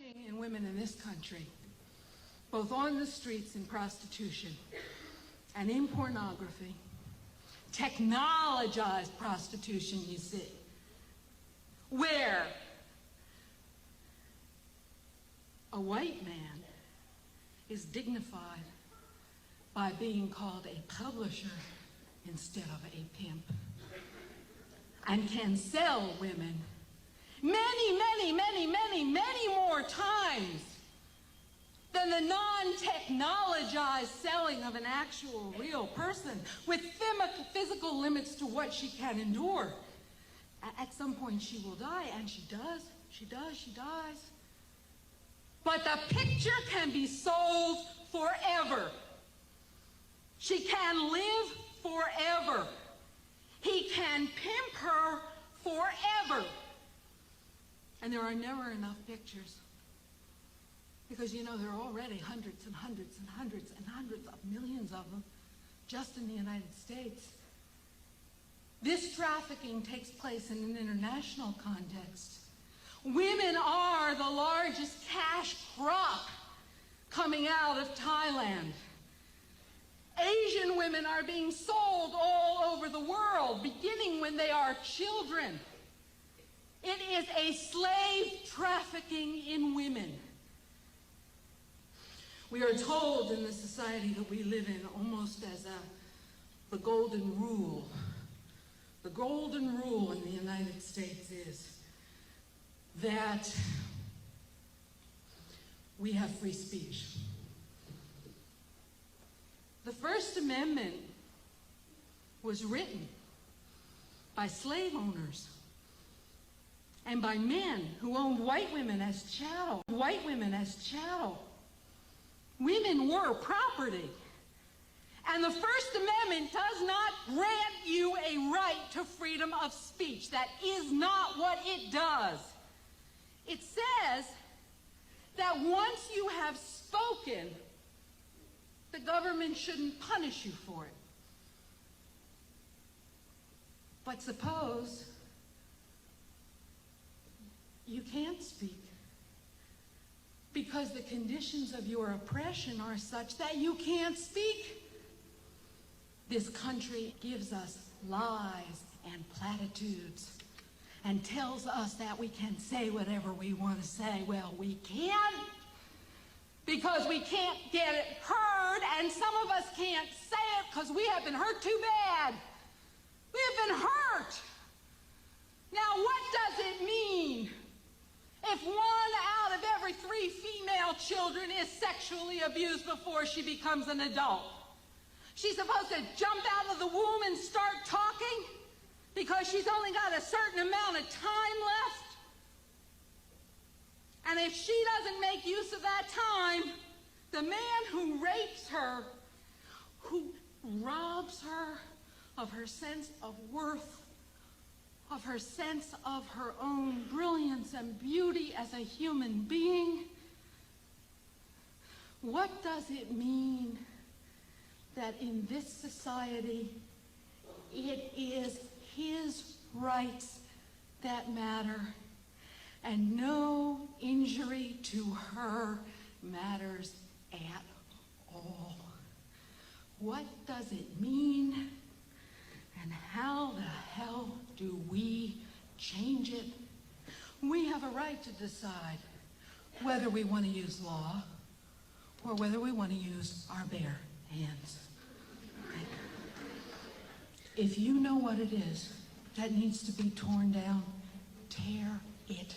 trafficking in women in this country, both on the streets in prostitution and in pornography, technologized prostitution, you see, where a white man is dignified by being called a publisher instead of a pimp, and can sell women many, many, many, many, many more times than the non-technologized selling of an actual real person with physical limits to what she can endure. At some point she will die, and she does, she dies. But the picture can be sold forever. She can live forever. He can pimp her forever. And there are never enough pictures. Because, you know, there are already hundreds and hundreds and hundreds and hundreds of millions of them just in the United States. This trafficking takes place in an international context. Women are the largest cash crop coming out of Thailand. Asian women are being sold all over the world, beginning when they are children. It is a slave trafficking in women. We are told in the society that we live in almost as the golden rule. The golden rule in the United States is that we have free speech. The First Amendment was written by slave owners and by men who owned white women as chattel. White women as chattel. Women were property. And the First Amendment does not grant you a right to freedom of speech. That is not what it does. It says that once you have spoken, the government shouldn't punish you for it. But suppose you can't speak because the conditions of your oppression are such that you can't speak. This country gives us lies and platitudes and tells us that we can say whatever we want to say. Well, we can't, because we can't get it heard, and some of us can't say it because we have been hurt too bad. We have been hurt. Now, what does it mean if 1 out of every 3 female children is sexually abused before she becomes an adult? She's supposed to jump out of the womb and start talking because she's only got a certain amount of time left? And if she doesn't make use of that time, the man who rapes her, who robs her of her sense of worth, of her sense of her own brilliance and beauty as a human being, what does it mean that in this society it is his rights that matter and no injury to her matters at all? What does it mean, and how the hell do we change it? We have a right to decide whether we want to use law or whether we want to use our bare hands. If you know what it is that needs to be torn down, tear it